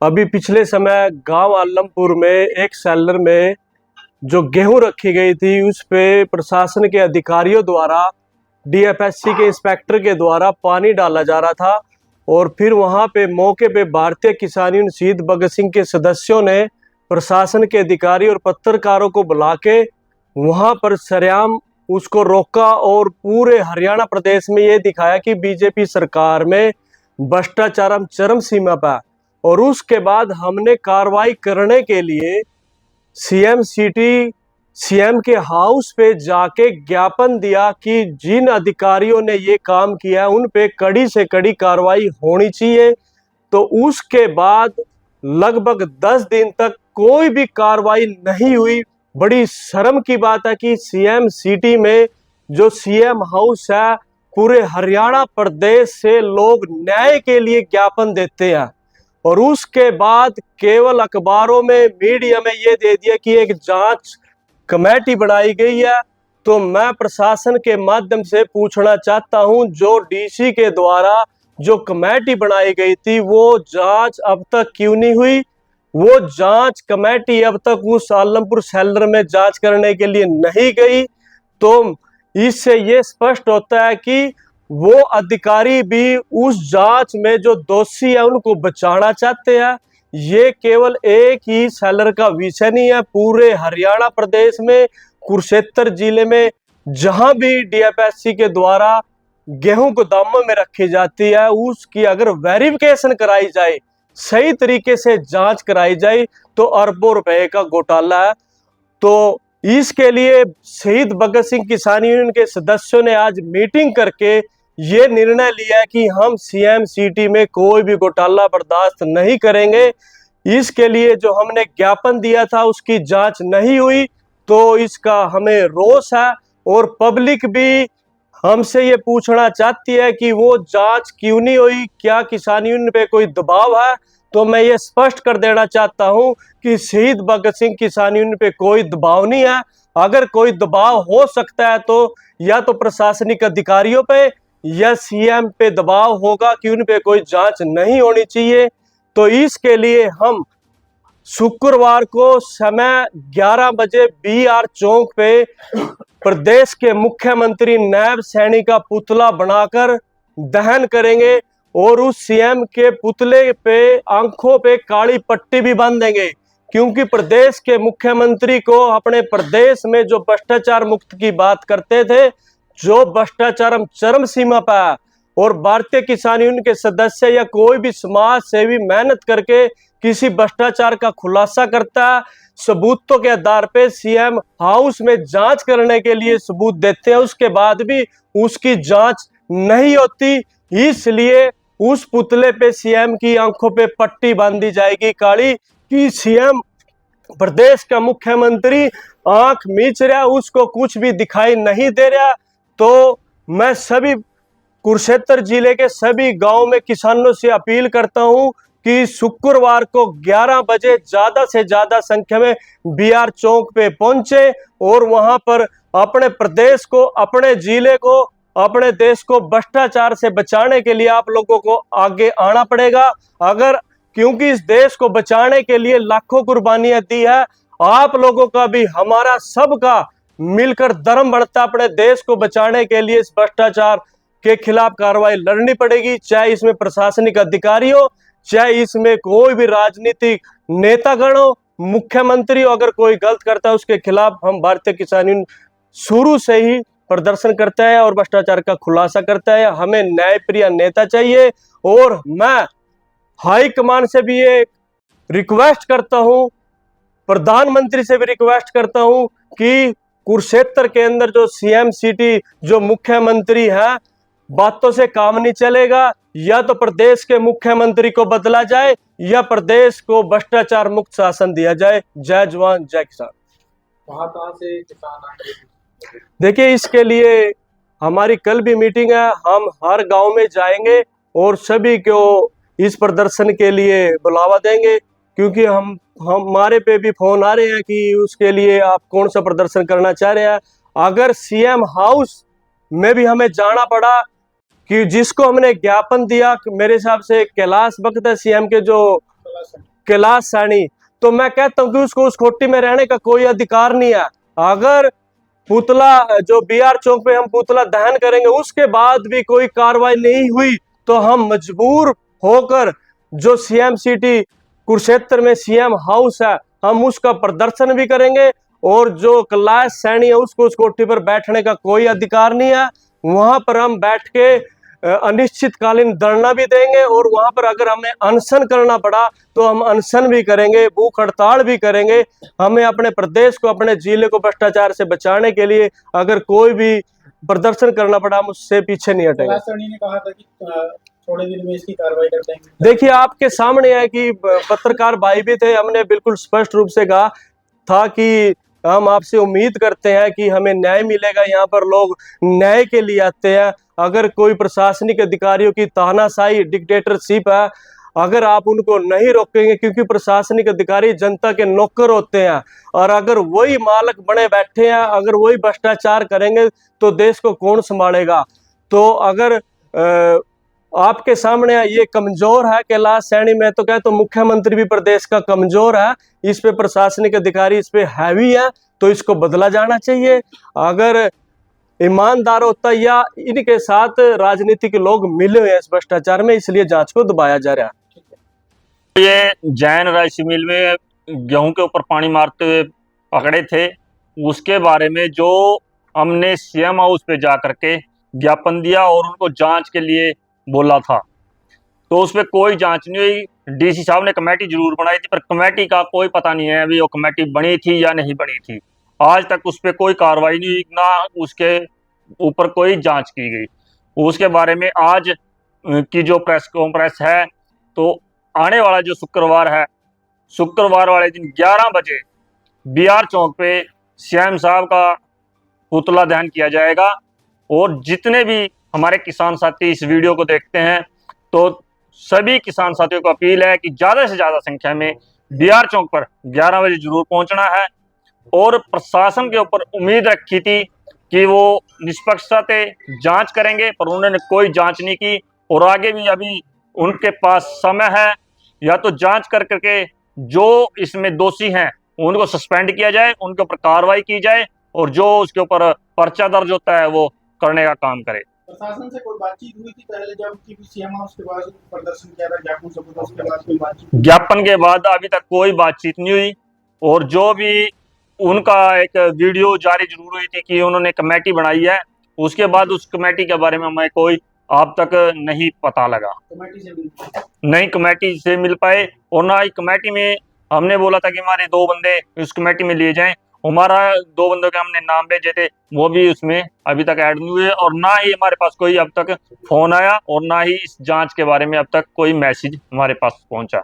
अभी पिछले समय गांव आलमपुर में एक सेलर में जो गेहूं रखी गई थी उस पे प्रशासन के अधिकारियों द्वारा डीएफएससी के इंस्पेक्टर के द्वारा पानी डाला जा रहा था। और फिर वहां पे मौके पे भारतीय किसान यूनियन शहीद भगत सिंह के सदस्यों ने प्रशासन के अधिकारी और पत्रकारों को बुला के वहां पर सरेआम उसको रोका और पूरे हरियाणा प्रदेश में ये दिखाया कि बीजेपी सरकार में भ्रष्टाचार चरम सीमा पर है। और उसके बाद हमने कार्रवाई करने के लिए सीएम सिटी सीएम के हाउस पे जाके ज्ञापन दिया कि जिन अधिकारियों ने ये काम किया है उन पे कड़ी से कड़ी कार्रवाई होनी चाहिए। तो उसके बाद लगभग 10 दिन तक कोई भी कार्रवाई नहीं हुई। बड़ी शर्म की बात है कि सीएम सिटी में जो सीएम हाउस है पूरे हरियाणा प्रदेश से लोग न्याय के लिए ज्ञापन देते हैं और उसके बाद केवल अखबारों में मीडिया में ये दे दिया कि एक जांच कमेटी बनाई गई है। तो मैं प्रशासन के माध्यम से पूछना चाहता हूं, जो डीसी के द्वारा जो कमेटी बनाई गई थी वो जांच अब तक क्यों नहीं हुई? वो जांच कमेटी अब तक उस आलमपुर सेलर में जांच करने के लिए नहीं गई। तो इससे ये स्पष्ट होता है कि वो अधिकारी भी उस जांच में जो दोषी है उनको बचाना चाहते हैं। ये केवल एक ही सेलर का विषय नहीं है, पूरे हरियाणा प्रदेश में कुरुक्षेत्र जिले में जहां भी डीएफएससी के द्वारा गेहूं गोदामों में रखी जाती है उसकी अगर वेरिफिकेशन कराई जाए, सही तरीके से जांच कराई जाए तो अरबों रुपए का घोटाला है। तो इसके लिए शहीद भगत सिंह किसान यूनियन के सदस्यों ने आज मीटिंग करके ये निर्णय लिया कि हम सीएम सिटी में कोई भी घोटाला बर्दाश्त नहीं करेंगे। इसके लिए जो हमने ज्ञापन दिया था उसकी जांच नहीं हुई तो इसका हमें रोष है और पब्लिक भी हमसे ये पूछना चाहती है कि वो जांच क्यों नहीं हुई, क्या किसान यूनियन पे कोई दबाव है? तो मैं ये स्पष्ट कर देना चाहता हूं कि शहीद भगत सिंह किसान यूनियन पे कोई दबाव नहीं है। अगर कोई दबाव हो सकता है तो या तो प्रशासनिक अधिकारियों पे या सीएम पे दबाव होगा कि उन पे कोई जांच नहीं होनी चाहिए। तो इसके लिए हम शुक्रवार को समय 11 बजे बीआर चौक पे प्रदेश के मुख्यमंत्री नायब सैनी का पुतला बनाकर दहन करेंगे और उस सीएम के पुतले पे आंखों पे काली पट्टी भी बांध देंगे, क्योंकि प्रदेश के मुख्यमंत्री को अपने प्रदेश में जो भ्रष्टाचार मुक्त की बात करते थे, जो भ्रष्टाचार चरम सीमा पर, और भारतीय किसान यूनियन के सदस्य या कोई भी समाज सेवी मेहनत करके किसी भ्रष्टाचार का खुलासा करता है, सबूतों के आधार पे सीएम हाउस में जांच करने के लिए सबूत देते हैं, उसके बाद भी उसकी जांच नहीं होती। इसलिए उस पुतले पे सीएम की आंखों पे पट्टी बांधी जाएगी काली कि सीएम प्रदेश का मुख्यमंत्री आंख मीच रहा, उसको कुछ भी दिखाई नहीं दे रहा। तो मैं सभी कुरुक्षेत्र जिले के सभी गांव में किसानों से अपील करता हूं कि शुक्रवार को 11 बजे ज्यादा से ज्यादा संख्या में बीआर चौक पे पहुंचे और वहां पर अपने प्रदेश को, अपने जिले को, अपने देश को भ्रष्टाचार से बचाने के लिए आप लोगों को आगे आना पड़ेगा। क्योंकि इस देश को बचाने के लिए लाखों कुर्बानियां दी है, आप लोगों का भी हमारा सबका मिलकर धर्म बढ़ता अपने देश को बचाने के लिए इस भ्रष्टाचार के खिलाफ कार्रवाई लड़नी पड़ेगी, चाहे इसमें प्रशासनिक अधिकारी हो, चाहे इसमें कोई भी राजनीतिक नेतागण हो, मुख्यमंत्री हो। अगर कोई गलत करता है उसके खिलाफ हम भारतीय किसान यूनियन शुरू से ही प्रदर्शन करता है और भ्रष्टाचार का खुलासा करता है। हमें न्यायप्रिय नेता चाहिए और मैं हाईकमान से भी ये रिक्वेस्ट करता हूं, प्रधानमंत्री से भी रिक्वेस्ट करता हूं कि कुरुक्षेत्र के अंदर जो सीएम सिटी जो मुख्यमंत्री है, बातों से काम नहीं चलेगा। या तो प्रदेश के मुख्यमंत्री को बदला जाए या प्रदेश को भ्रष्टाचार मुक्त शासन दिया जाए। जय जवान जय किसान। कहां से किसान आएंगे? देखिए, इसके लिए हमारी कल भी मीटिंग है, हम हर गांव में जाएंगे और सभी को इस प्रदर्शन के लिए बुलावा देंगे, क्योंकि हमारे पे भी फोन आ रहे हैं कि उसके लिए आप कौन सा प्रदर्शन करना चाह रहे हैं। अगर सीएम हाउस में भी हमें जाना पड़ा कि जिसको हमने ज्ञापन दिया, मेरे हिसाब से कैलाश भगत है सीएम के, जो कैलाश सैनी, तो मैं कहता हूँ कि उसको उस कोठी में रहने का कोई अधिकार नहीं है। अगर पुतला जो बीआर चौक पे हम पुतला दहन करेंगे उसके बाद भी कोई कार्रवाई नहीं हुई तो हम मजबूर होकर जो सीएम सिटी कुरुक्षेत्र में सीएम हाउस है हम उसका प्रदर्शन भी करेंगे, और जो कैलाश सैनी है उसको उस कोठी पर बैठने का कोई अधिकार नहीं है। वहां पर हम बैठ के अनिश्चितकालीन धरना भी देंगे, और वहां पर अगर हमें अनशन करना पड़ा तो हम अनशन भी करेंगे, भूख हड़ताल भी करेंगे। हमें अपने प्रदेश को, अपने जिले को भ्रष्टाचार से बचाने के लिए अगर कोई भी प्रदर्शन करना पड़ा हम उससे पीछे नहीं हटेंगे। कैलाश सैनी ने कहा था कि थोड़े दिन में इसकी कार्रवाई कर देंगे। देखिए आपके सामने है कि पत्रकार भाई भी थे, हमने बिल्कुल स्पष्ट रूप से कहा था कि हम आपसे उम्मीद करते हैं कि हमें न्याय मिलेगा। यहाँ पर लोग न्याय के लिए आते हैं। अगर कोई प्रशासनिक अधिकारियों की तानाशाही, डिक्टेटरशिप है, अगर आप उनको नहीं रोकेंगे, क्योंकि प्रशासनिक अधिकारी जनता के नौकर होते हैं, और अगर वही मालक बने बैठे हैं, अगर वही भ्रष्टाचार करेंगे तो देश को कौन संभालेगा। तो अगर आपके सामने ये कमजोर है कैलाश सैनी, मैं तो कहता हूं मुख्यमंत्री भी प्रदेश का कमजोर है, इस पे प्रशासनिक अधिकारी इस पे हैवी है, तो इसको बदला जाना चाहिए। अगर ईमानदार होता या इनके साथ राजनीतिक लोग मिले हुए हैं इस भ्रष्टाचार में, इसलिए जांच को दबाया जा रहा है। ये जैन राइस मिल में गेहूं के ऊपर पानी मारते हुए पकड़े थे, उसके बारे में जो हमने सीएम हाउस पे जा करके ज्ञापन दिया और उनको जांच के लिए बोला था, तो उस पर कोई जांच नहीं हुई। डीसी साहब ने कमेटी जरूर बनाई थी, पर कमेटी का कोई पता नहीं है अभी वो कमेटी बनी थी या नहीं बनी थी। आज तक उस पर कोई कार्रवाई नहीं हुई, ना उसके ऊपर कोई जांच की गई। उसके बारे में आज की जो प्रेस कॉन्फ्रेंस है, तो आने वाला जो शुक्रवार है, शुक्रवार वाले दिन 11 बजे बीआर चौक पे सीएम साहब का पुतला दहन किया जाएगा। और जितने भी हमारे किसान साथी इस वीडियो को देखते हैं, तो सभी किसान साथियों को अपील है कि ज़्यादा से ज़्यादा संख्या में बीआर चौक पर 11 बजे जरूर पहुंचना है। और प्रशासन के ऊपर उम्मीद रखी थी कि वो निष्पक्षता से जांच करेंगे, पर उन्होंने कोई जांच नहीं की। और आगे भी अभी उनके पास समय है, या तो जांच कर करके जो इसमें दोषी हैं उनको सस्पेंड किया जाए, उनके ऊपर कार्रवाई की जाए, और जो उसके ऊपर पर्चा दर्ज होता है वो करने का काम करे। प्रशासन से कोई बातचीत हुई थी पहले जब कि सीएम हाउस के पास प्रदर्शन किया था ज्ञापन सबूत, उसके बाद कोई बातचीत? ज्ञापन के बाद अभी तक कोई बातचीत नहीं हुई। और जो भी उनका एक वीडियो जारी जरूर हुई थी कि उन्होंने कमेटी बनाई है, उसके बाद उस कमेटी के बारे में हमें कोई अब तक नहीं पता लगा। कमेटी से मिल नहीं कमेटी से मिल पाए, और ना ही कमेटी में हमने बोला था कि हमारे 2 बंदे उस कमेटी में लिए जाएं, हमारा 2 बंदों के हमने नाम भेजे थे, वो भी उसमें अभी तक ऐड नहीं हुए। और ना ही हमारे पास कोई अब तक फोन आया, और ना ही इस जांच के बारे में अब तक कोई मैसेज हमारे पास पहुंचा।